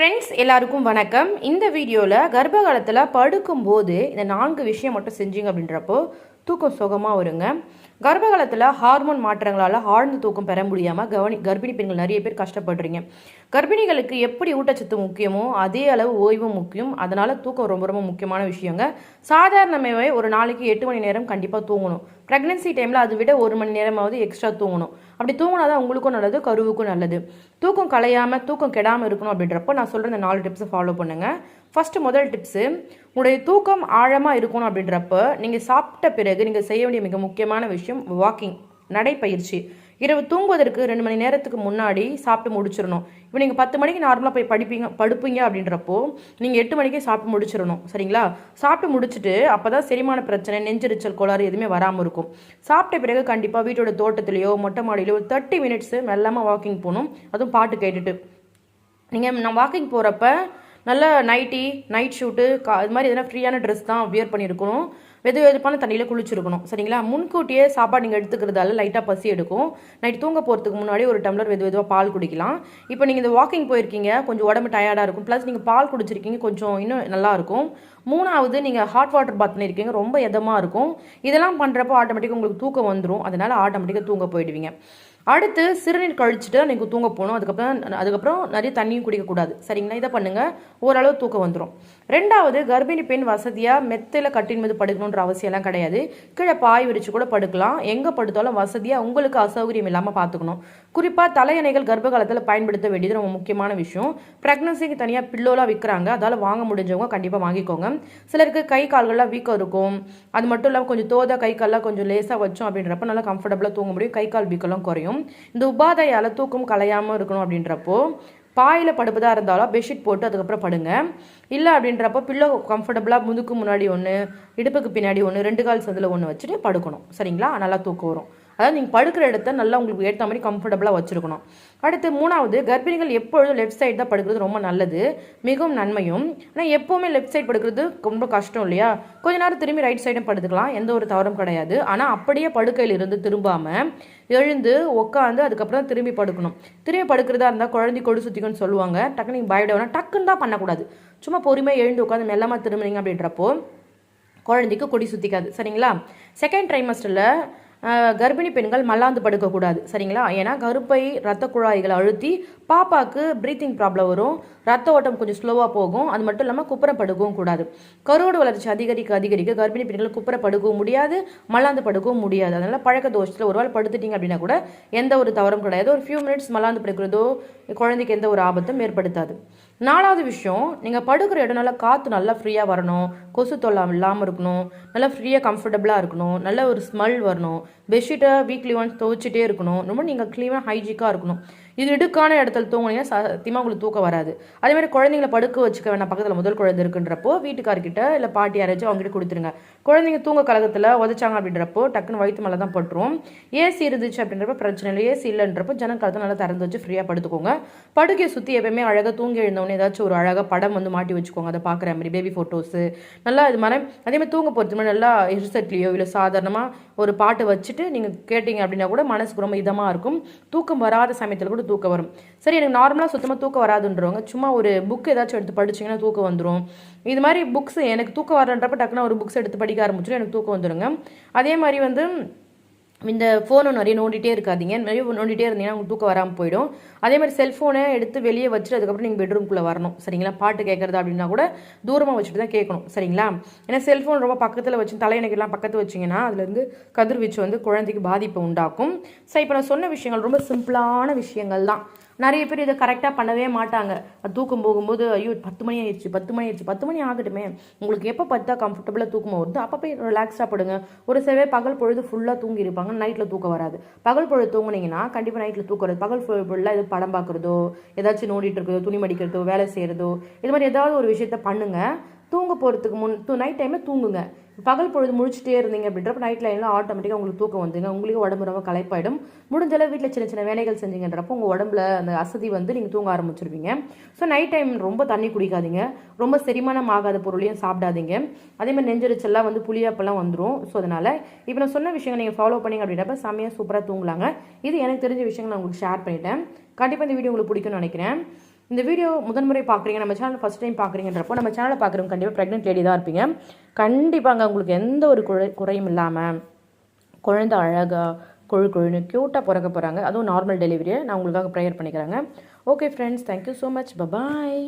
Friends எல்லாருக்கும் வணக்கம். இந்த வீடியோவில் கர்ப்ப காலத்தில் படுக்கும்போது இந்த 4 விஷயம் மட்டும் செஞ்சீங்க அப்படின்றப்போ தூக்கம் சுகமாக வருங்க. கர்ப்ப காலத்தில் ஹார்மோன் மாற்றங்களால் ஆழ்ந்த தூக்கம் பெற முடியாமல் கர்ப்பிணி பெண்கள் நிறைய பேர் கஷ்டப்படுறீங்க. கர்ப்பிணிகளுக்கு எப்படி ஊட்டச்சத்து முக்கியமோ அதே அளவு ஓய்வும் முக்கியம். அதனால் தூக்கம் ரொம்ப ரொம்ப முக்கியமான விஷயங்க. சாதாரணமாகவே ஒரு நாளைக்கு 8 மணி நேரம் கண்டிப்பாக தூங்கணும். ப்ரெக்னென்சி டைமில் அதை விட 1 மணி நேரமாவது எக்ஸ்ட்ரா தூங்கணும். அப்படி தூங்கினாதான் உங்களுக்கும் நல்லது, கருவுக்கும் நல்லது. தூக்கம் கலையாமல் தூக்கம் கெடாமல் இருக்கணும் அப்படின்றப்போ நான் சொல்கிற இந்த 4 டிப்ஸை ஃபாலோ பண்ணுங்கள். முதல் டிப்ஸு, உங்களுடைய தூக்கம் ஆழமாக இருக்கணும் அப்படின்றப்ப நீங்கள் சாப்பிட்ட பிறகு நீங்கள் செய்ய வேண்டிய மிக முக்கியமான விஷயம் வாக்கிங், நடைப்பயிற்சி. இரவு தூங்குவதற்கு 2 மணி நேரத்துக்கு முன்னாடி சாப்பிட்டு முடிச்சிடணும். இப்போ நீங்கள் 10 மணிக்கு நார்மலாக போய் படுப்பீங்க அப்படின்றப்போ நீங்கள் 8 மணிக்கே சாப்பிட்டு முடிச்சிடணும். சரிங்களா? சாப்பிட்டு முடிச்சுட்டு அப்போ தான் செரிமான பிரச்சனை, நெஞ்செரிச்சல் கோளாறு எதுவுமே வராமல் இருக்கும். சாப்பிட்ட பிறகு கண்டிப்பாக வீட்டோட தோட்டத்துலேயோ மொட்டை மாடியிலையோ ஒரு 30 மினிட்ஸு மெல்லாமல் வாக்கிங் போகணும். அதுவும் பாட்டு கேட்டுட்டு. நான் வாக்கிங் போகிறப்ப நல்ல நைட் ஷூட்டு இது மாதிரி எதனா ஃப்ரீயான ட்ரெஸ் தான் வியர் பண்ணியிருக்கணும். வெதுப்பான தண்ணியில் குளிச்சிருக்கணும். சரிங்களா? முன்கூட்டியே சாப்பாடு நீங்கள் எடுத்துக்கிறதால லைட்டாக பசி எடுக்கும். நைட் தூங்க போகிறதுக்கு முன்னாடி ஒரு டம்ளர் வெதுவாக பால் குடிக்கலாம். இப்போ நீங்கள் இந்த வாக்கிங் போயிருக்கீங்க, கொஞ்சம் உடம்பு டயர்டாக இருக்கும், ப்ளஸ் நீங்கள் பால் குடிச்சிருக்கீங்க, கொஞ்சம் இன்னும் நல்லாயிருக்கும். 3வது, நீங்கள் ஹாட் வாட்டர் பாத் பண்ணியிருக்கீங்க, ரொம்ப இதமாக இருக்கும். இதெல்லாம் பண்ணுறப்போ ஆட்டோமேட்டிக்காக உங்களுக்கு தூக்கம் வந்துடும். அதனால் ஆட்டோமேட்டிக்காக தூங்க போயிடுவீங்க. அடுத்து சிறுநீர் கழிச்சுட்டு நீங்கள் தூங்க போகணும். அதுக்கப்புறம் நிறைய தண்ணியும் குடிக்கக்கூடாது. சரிங்களா? இதை பண்ணுங்கள், ஓரளவு தூக்கம் வந்துடும். 2வது, கர்ப்பிணி பெண் வசதியாக மெத்தையில் கட்டின் மீது படுக்கணுன்ற அவசியம்லாம் கிடையாது. கீழே பாய் விரிச்சு கூட படுக்கலாம். எங்கே படுத்தாலும் வசதியாக உங்களுக்கு அசௌகரியம் இல்லாமல் பார்த்துக்கணும். குறிப்பாக தலையணைகள் கர்ப்ப காலத்தில் பயன்படுத்த வேண்டியது ரொம்ப முக்கியமான விஷயம். ப்ரெக்னன்சிக்கு தனியாக பில்லோலாம் விற்கிறாங்க, அதால் வாங்க முடிஞ்சவங்க கண்டிப்பாக வாங்கிக்கோங்க. சிலருக்கு கை கால்கள்லாம் வீக்கம் இருக்கும். அது மட்டும் இல்லாமல் கொஞ்சம் தோதா கை கால்லாம் கொஞ்சம் லேசாக வச்சோம் அப்படின்றப்ப நல்லா கம்ஃபர்டபுளாக தூங்க முடியும். கை கால் வீக்கெல்லாம் குறையும். இந்த உபாதையால் தூக்கம் கலையாமல் இருக்கணும் அப்படின்றப்போ பாயில் படுப்பதாக இருந்தாலும் பெட்ஷீட் போட்டு அதுக்கப்புறம் படுங்க. இல்லை அப்படின்றப்போ பில்லோ கம்ஃபர்டபுளாக முதுக்கு முன்னாடி ஒன்று, இடுப்புக்கு பின்னாடி ஒன்று, 2 கால் சந்தில் ஒன்று வச்சுட்டு படுக்கணும். சரிங்களா? நல்லா தூக்கம் வரும். அதாவது நீங்கள் படுக்கிற இடத்த நல்லா உங்களுக்கு ஏற்ற மாதிரி கம்ஃபர்டபுளாக வச்சுருக்கணும். அடுத்து 3வது, கர்ப்பிணிகள் எப்பொழுதும் லெஃப்ட் சைடு தான் படுக்கிறது ரொம்ப நல்லது, மிகவும் நன்மையும். ஆனால் எப்போவுமே லெஃப்ட் சைடு படுக்கிறது ரொம்ப கஷ்டம் இல்லையா? கொஞ்ச நேரம் திரும்பி ரைட் சைடும் படுத்துக்கலாம், எந்த ஒரு தவறும் கிடையாது. ஆனால் அப்படியே படுக்கையில் இருந்து திரும்பாமல் எழுந்து உட்காந்து அதுக்கப்புறம் திரும்பி படுக்கணும். திரும்பி படுக்கிறதா இருந்தால் குழந்தை கொடு சுற்றிக்குன்னு சொல்லுவாங்க. டக்குன்னு நீங்கள் பயப்பட டக்குன்னு தான் பண்ணக்கூடாது. சும்மா பொறுமையாக எழுந்து உட்காந்து மெல்லமாக திரும்பினீங்க அப்படின்றப்போ குழந்தைக்கு கொடி சுற்றிக்காது. சரிங்களா? செகண்ட் ட்ரைமஸ்டரில் கர்ப்பிணி பெண்கள் மல்லாந்து படுக்கக்கூடாது. சரிங்களா? ஏன்னா கருப்பை ரத்த குழாய்களை அழுத்தி பாப்பாவுக்கு ப்ரீத்திங் ப்ராப்ளம் வரும், ரத்த ஓட்டம் கொஞ்சம் ஸ்லோவாக போகும். அது மட்டும் இல்லாமல் குப்புற படுக்கவும் கூடாது. கருவோட வளர்ச்சி அதிகரிக்க கர்ப்பிணி பெண்கள் குப்புற படுக்கவும் முடியாது, மல்லாந்து படுக்கவும் முடியாது. அதனால் பழக்க தோஷத்தில் ஒரு வேளை படுத்துட்டீங்க அப்படின்னா கூட எந்த ஒரு தவறும் கிடையாது. ஒரு ஃபியூ மினிட்ஸ் மல்லாந்து படுக்கிறதோ குழந்தைக்கு எந்த ஒரு ஆபத்தும் ஏற்படுத்தாது. 4வது விஷயம், நீங்கள் படுக்கிற இடம் நல்லா காற்று நல்லா ஃப்ரீயாக வரணும், கொசு தொல்லை இல்லாமல் இருக்கணும், நல்லா ஃப்ரீயாக கம்ஃபர்டபுளாக இருக்கணும், நல்ல ஒரு ஸ்மெல் வரணும், பெட்ஷீட்டை வீக்லி ஒன்ஸ் துவைச்சிட்டே இருக்கணும், ரொம்ப நீங்கள் க்ளீனாக ஹைஜிக்காக இருக்கணும். இது இடுக்கான இடத்துல தூங்கினீங்கன்னா சத்தியமாக உங்களுக்கு தூக்கம் வராது. அதேமாதிரி குழந்தைங்களை படுக்க வச்சுக்க வேணாம். பக்கத்தில் முதல் குழந்தை இருக்குன்றப்போ வீட்டுக்காரர்கிட்ட இல்லை பாட்டி யாராச்சும் அவங்ககிட்ட கொடுத்துருங்க. குழந்தைங்க தூங்க கலகத்தில் உதச்சாங்க அப்படின்றப்போ டக்குன்னு வயிற்று மேலே தான் பட்டுரும். ஏசி இருந்துச்சு அப்படின்றப்ப பிரச்சனை இல்லை. ஏசி இல்லைன்றப்போ ஜனம் காலத்தை நல்லா திறந்து வச்சு ஃப்ரீயாக படுத்துக்கோங்க. படுக்கையை சுற்றி எப்பவுமே அழகாக தூங்கி எழுந்தவொடனே ஏதாச்சும் ஒரு அழகாக படம் வந்து மாட்டி வச்சுக்கோங்க. அதை பார்க்குற மாதிரி பேபி ஃபோட்டோஸு நல்லா இது மாதிரி. அதேமாதிரி தூங்க போகிறது மாதிரி நல்லா ஹெட்செட்லேயோ இல்லை சாதாரணமாக ஒரு பாட்டு வச்சுட்டு நீங்கள் கேட்டிங்க அப்படின்னா கூட மனசுக்கு ரொம்ப இதமாக இருக்கும். தூக்கம் வராத சமயத்தில் கூட தூக்கம் வரும். சரி, எனக்கு நார்மலாக சுத்தமாக தூக்கம் வராதுன்றவங்க சும்மா ஒரு புக் ஏதாச்சும் எடுத்து படிச்சிங்கன்னா தூக்கம் வந்துடும். இது மாதிரி புக்ஸ் எனக்கு தூக்கம் வரன்றப்ப டக்குனா ஒரு புக்ஸ் எடுத்து படிக்க ஆரம்பிச்சிடும், எனக்கு தூக்கம் வந்துடுங்க. அதே மாதிரி வந்து இந்த ஃபோனை நிறைய நோண்டிகிட்டே இருக்காதீங்க. நிறைய நோண்டிகிட்டே இருந்தீங்கன்னா உங்களுக்கு தூக்கம் வராமல் போயிடும். அதே மாதிரி செல்ஃபோனை எடுத்து வெளியே வச்சுட்டு அதுக்கப்புறம் நீங்கள் பெட்ரூம்குள்ளே வரணும். சரிங்களா? பாட்டு கேட்குறது அப்படின்னா கூட தூரமாக வச்சுட்டு தான் கேட்கணும். சரிங்களா? ஏன்னா செல்ஃபோன் ரொம்ப பக்கத்தில் வச்சு தலையணைக்கெல்லாம் பக்கத்தில் வச்சிங்கன்னா அதுலேருந்து கதிர்வீச்சு வந்து குழந்தைக்கு பாதிப்பை உண்டாக்கும். ஸோ இப்போ நான் சொன்ன விஷயங்கள் ரொம்ப சிம்பிளான விஷயங்கள் தான். நிறைய பேர் இதை கரெக்டாக பண்ணவே மாட்டாங்க. அது தூக்கம் போகும்போது ஐயோ 10 மணி ஆயிடுச்சு 10 மணி ஆகட்டுமே. உங்களுக்கு எப்போ பார்த்தா கம்ஃபர்டபுளாக தூக்கமாக வருது அப்போ போய் ரிலாக்ஸாக படுங்க. ஒரு சிலவே பகல் பொழுது ஃபுல்லாக தூங்கி இருப்பாங்க, நைட்டில் தூக்கம் வராது. பகல் பொழுது தூங்குனீங்கன்னா கண்டிப்பாக நைட்டில் தூக்கம் வராது. பகல் பொழுதுலாம் எதுவும் படம் பார்க்குறதோ, ஏதாச்சும் நோண்டிட்டு இருக்கிறதோ, துணி மடிக்கிறதோ, வேலை செய்கிறதோ, இது மாதிரி ஏதாவது ஒரு விஷயத்த பண்ணுங்கள். தூங்க போகிறதுக்கு நைட் டைமில் தூங்குங்க. பகல் பொழுது முழிச்சிட்டே இருந்தீங்க அப்படின்றப்ப நைட் லைனில் ஆட்டோமேட்டிக்காக உங்களுக்கு தூக்கம் வந்துங்க. உங்களுக்கு உடம்பு ரொம்ப களைப்பாயிடும். முடிஞ்சளவு வீட்டில் சின்ன சின்ன வேலைகள் செஞ்சீங்கன்றப்போ உங்கள் உடம்புல அந்த அசதி வந்து நீங்கள் தூங்க ஆரம்பிச்சிருவீங்க. ஸோ நைட் டைம் ரொம்ப தண்ணி குடிக்காதீங்க, ரொம்ப செரிமானம் ஆகாத பொருளையும் சாப்பிடாதீங்க. அதேமாதிரி நெஞ்சரிச்செல்லாம் வந்து புளியாப்பெல்லாம் வந்துடும். ஸோ அதனால் இப்போ நான் சொன்ன விஷயங்கள் நீங்கள் ஃபாலோ பண்ணிங்க அப்படின்றப்ப செம்மையாக சூப்பராக தூங்கலாங்க. இது எனக்கு தெரிஞ்ச விஷயங்கள் நான் உங்களுக்கு ஷேர் பண்ணிட்டேன். கண்டிப்பாக இந்த வீடியோ உங்களுக்கு பிடிக்கும்னு நினைக்கிறேன். இந்த வீடியோ முதன்முறை பார்க்குறீங்க, நம்ம சேனல் ஃபஸ்ட் டைம் பார்க்குறீங்கன்றப்போ நம்ம சேனலை பார்க்குறவங்க கண்டிப்பாக ப்ரெக்னென்ட் லேடி தான் இருப்பீங்க. கண்டிப்பாங்க உங்களுக்கு எந்த ஒரு குறையும் இல்லாமல் குழந்தை அழகாக கொழுன்னு க்யூட்டாக பிறக்க போகிறாங்க. அதுவும் நார்மல் டெலிவரியை நான் உங்களுக்காக ப்ரேயர் பண்ணிக்கிறேங்க. Okay friends, thank you so much. Bye bye.